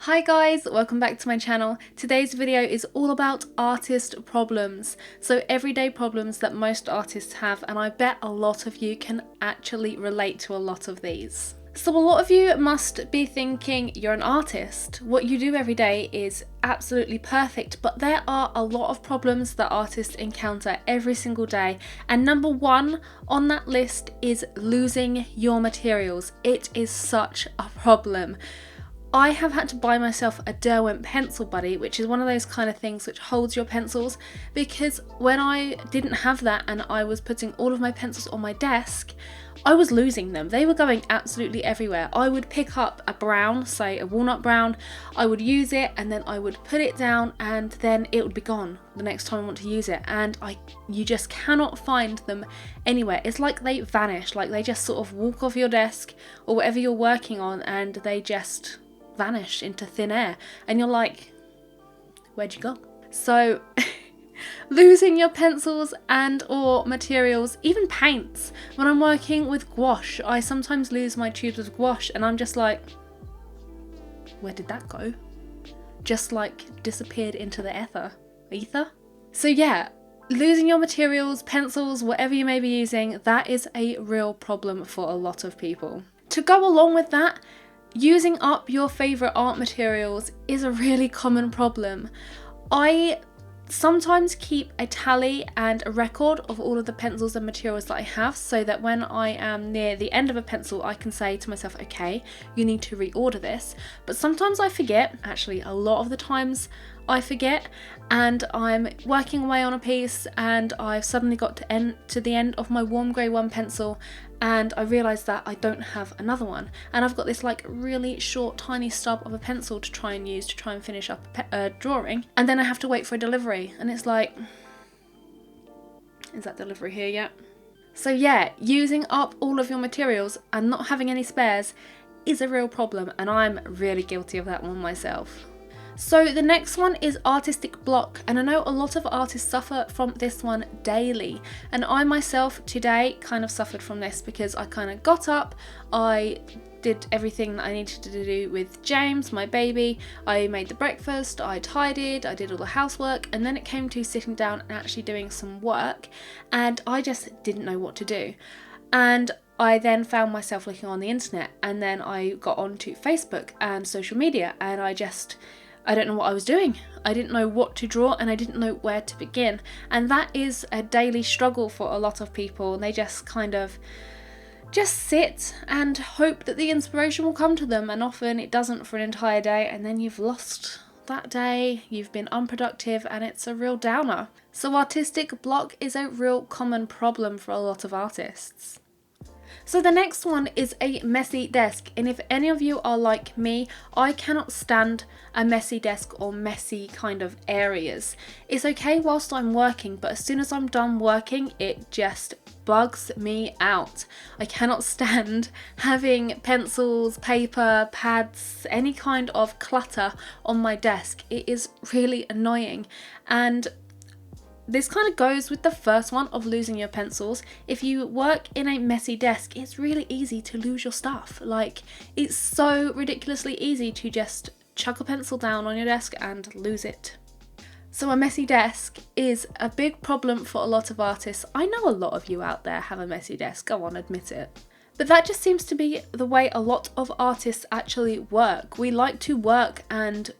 Hi guys, welcome back to my channel. Today's video is all about artist problems. So everyday problems that most artists have, and I bet a lot of you can actually relate to a lot of these. So a lot of you must be thinking you're an artist. What you do every day is absolutely perfect, but there are a lot of problems that artists encounter every single day. And number one on that list is losing your materials. It is such a problem. I have had to buy myself a Derwent pencil buddy, which is one of those kind of things which holds your pencils, because when I didn't have that and I was putting all of my pencils on my desk, I was losing them. They were going absolutely everywhere. I would pick up a brown, say a walnut brown, I would use it and then I would put it down and then it would be gone the next time I want to use it, and you just cannot find them anywhere. It's like they vanish, like they just sort of walk off your desk or whatever you're working on and they just vanish into thin air and you're like, where'd you go? So losing your pencils and or materials, even paints. When I'm working with gouache, I sometimes lose my tubes of gouache and I'm just like, where did that go? Just like disappeared into the ether. So yeah, losing your materials, pencils, whatever you may be using, that is a real problem for a lot of people. To go along with that, using up your favourite art materials is a really common problem. I sometimes keep a tally and a record of all of the pencils and materials that I have, so that when I am near the end of a pencil I can say to myself, okay, you need to reorder this. But sometimes I forget, actually a lot of the times I forget, and I'm working away on a piece and I've suddenly got to the end of my warm grey 1 pencil and I realise that I don't have another one, and I've got this like really short tiny stub of a pencil to try and use to try and finish up a drawing, and then I have to wait for a delivery and it's like, is that delivery here yet? So yeah, using up all of your materials and not having any spares is a real problem, and I'm really guilty of that one myself. So the next one is artistic block, and I know a lot of artists suffer from this one daily, and I myself today kind of suffered from this because I kind of got up, I did everything that I needed to do with James, my baby, I made the breakfast, I tidied, I did all the housework, and then it came to sitting down and actually doing some work, and I just didn't know what to do. And I then found myself looking on the internet, and then I got onto Facebook and social media, and I don't know what I was doing. I didn't know what to draw and I didn't know where to begin. And that is a daily struggle for a lot of people. And they just kind of just sit and hope that the inspiration will come to them. And often it doesn't for an entire day. And then you've lost that day, you've been unproductive, and it's a real downer. So artistic block is a real common problem for a lot of artists. So the next one is a messy desk, and if any of you are like me, I cannot stand a messy desk or messy kind of areas. It's okay whilst I'm working, but as soon as I'm done working, it just bugs me out. I cannot stand having pencils, paper, pads, any kind of clutter on my desk. It is really annoying, and this kind of goes with the first one of losing your pencils. If you work in a messy desk, it's really easy to lose your stuff. Like, it's so ridiculously easy to just chuck a pencil down on your desk and lose it. So a messy desk is a big problem for a lot of artists. I know a lot of you out there have a messy desk, go on, admit it. But that just seems to be the way a lot of artists actually work. We like to work and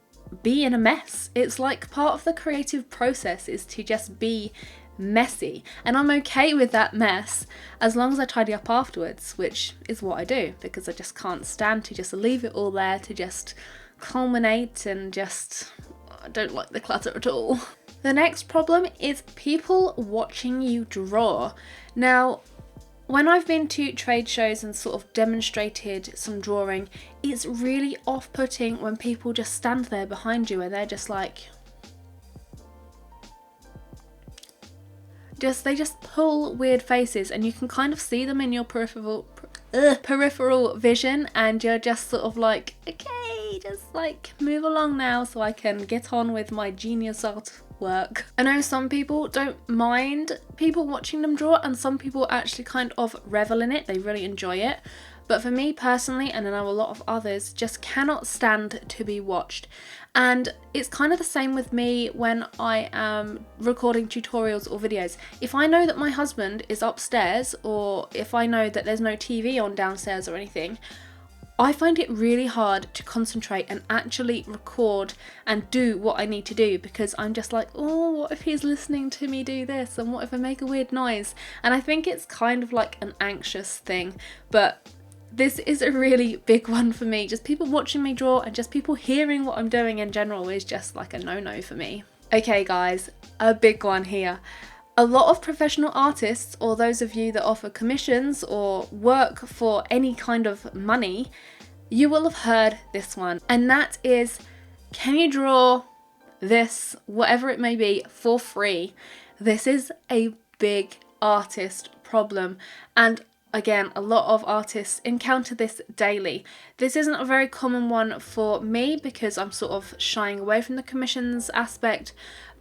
be in a mess. It's like part of the creative process is to just be messy, and I'm okay with that mess as long as I tidy up afterwards, which is what I do, because I just can't stand to just leave it all there to just culminate, and I don't like the clutter at all. The next problem is people watching you draw. Now, when I've been to trade shows and sort of demonstrated some drawing, it's really off-putting when people just stand there behind you and they're just like, they just pull weird faces, and you can kind of see them in your peripheral vision, and you're just sort of like, okay, just like move along now so I can get on with my genius artwork. I know some people don't mind people watching them draw, and some people actually kind of revel in it, they really enjoy it. But for me personally, and I know a lot of others, just cannot stand to be watched. And it's kind of the same with me when I am recording tutorials or videos. If I know that my husband is upstairs, or if I know that there's no TV on downstairs or anything, I find it really hard to concentrate and actually record and do what I need to do, because I'm just like, oh, what if he's listening to me do this, and what if I make a weird noise? And I think it's kind of like an anxious thing, but this is a really big one for me. Just people watching me draw and just people hearing what I'm doing in general is just like a no-no for me. Okay guys, a big one here. A lot of professional artists, or those of you that offer commissions or work for any kind of money, you will have heard this one. And that is, can you draw this, whatever it may be, for free? This is a big artist problem. And again, a lot of artists encounter this daily. This isn't a very common one for me because I'm sort of shying away from the commissions aspect,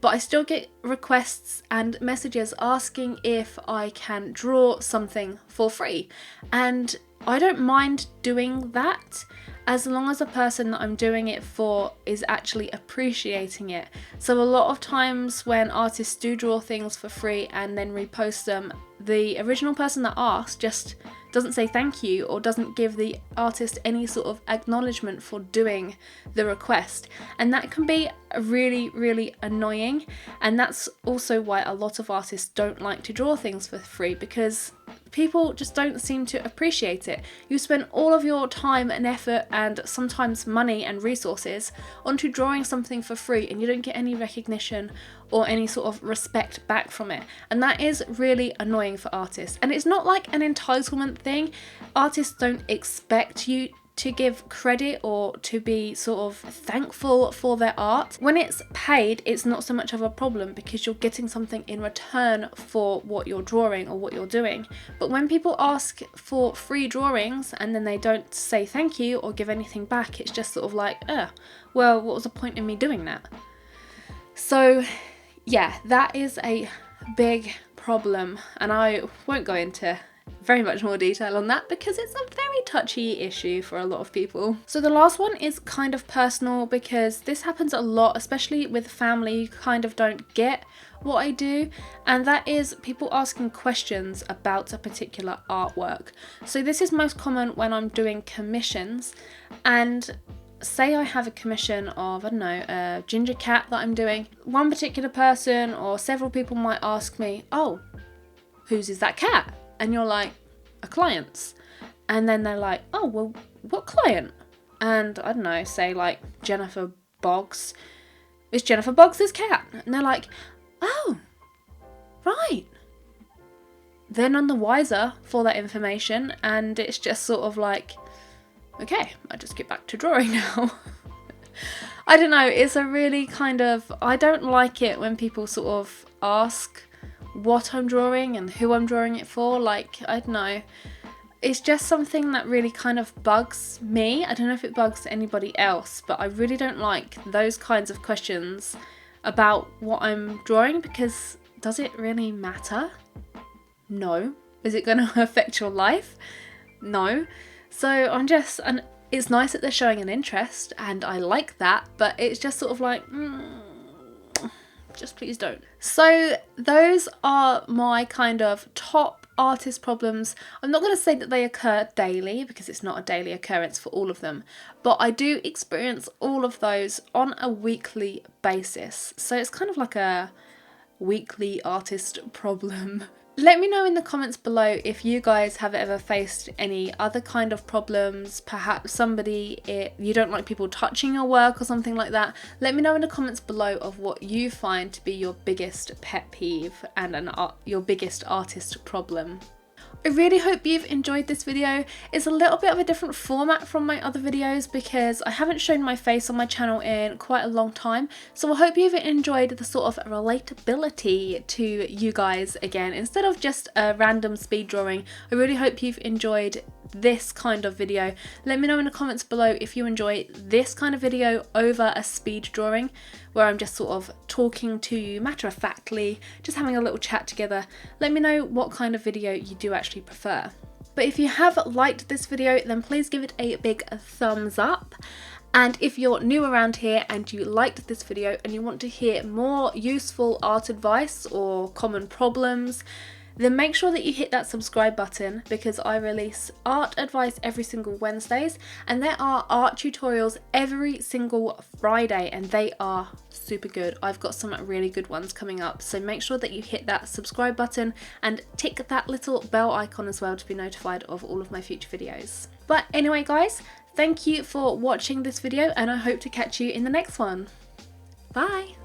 but I still get requests and messages asking if I can draw something for free. And I don't mind doing that as long as the person that I'm doing it for is actually appreciating it. So a lot of times when artists do draw things for free and then repost them, the original person that asked just doesn't say thank you or doesn't give the artist any sort of acknowledgement for doing the request. And that can be really, really annoying. And that's also why a lot of artists don't like to draw things for free, because people just don't seem to appreciate it. You spend all of your time and effort and sometimes money and resources onto drawing something for free, and you don't get any recognition or any sort of respect back from it. And that is really annoying for artists. And it's not like an entitlement thing. Artists don't expect you to give credit or to be sort of thankful for their art. When it's paid, it's not so much of a problem because you're getting something in return for what you're drawing or what you're doing. But when people ask for free drawings and then they don't say thank you or give anything back, it's just sort of like, well, what was the point in me doing that? So yeah, that is a big problem, and I won't go into very much more detail on that because it's a very touchy issue for a lot of people. So the last one is kind of personal because this happens a lot, especially with family who kind of don't get what I do, and that is people asking questions about a particular artwork. So this is most common when I'm doing commissions, and say I have a commission of, I don't know, a ginger cat that I'm doing. One particular person or several people might ask me, oh, whose is that cat? And you're like, a client's. And then they're like, oh, well, what client? And I don't know, say like Jennifer Boggs. It's Jennifer Boggs' cat. And they're like, oh, right. They're none the wiser for that information. And it's just sort of like, okay, I just get back to drawing now. I don't know, it's a really kind of, I don't like it when people sort of ask what I'm drawing and who I'm drawing it for. Like, I don't know, it's just something that really kind of bugs me. I don't know if it bugs anybody else, but I really don't like those kinds of questions about what I'm drawing, because does it really matter? No. Is it going to affect your life? No. So and it's nice that they're showing an interest, and I like that, but it's just sort of like, just please don't. So those are my kind of top artist problems. I'm not going to say that they occur daily because it's not a daily occurrence for all of them, but I do experience all of those on a weekly basis. So it's kind of like a weekly artist problem. Let me know in the comments below if you guys have ever faced any other kind of problems, perhaps you don't like people touching your work or something like that. Let me know in the comments below of what you find to be your biggest pet peeve and your biggest artist problem. I really hope you've enjoyed this video. It's a little bit of a different format from my other videos because I haven't shown my face on my channel in quite a long time. So I hope you've enjoyed the sort of relatability to you guys again. Instead of just a random speed drawing, I really hope you've enjoyed this kind of video. Let me know in the comments below if you enjoy this kind of video over a speed drawing where I'm just sort of talking to you matter-of-factly, just having a little chat together. Let me know what kind of video you do actually prefer. But if you have liked this video, then please give it a big thumbs up. And if you're new around here and you liked this video and you want to hear more useful art advice or common problems, then make sure that you hit that subscribe button, because I release art advice every single Wednesdays and there are art tutorials every single Friday and they are super good. I've got some really good ones coming up, so make sure that you hit that subscribe button and tick that little bell icon as well to be notified of all of my future videos. But anyway guys, thank you for watching this video and I hope to catch you in the next one. Bye!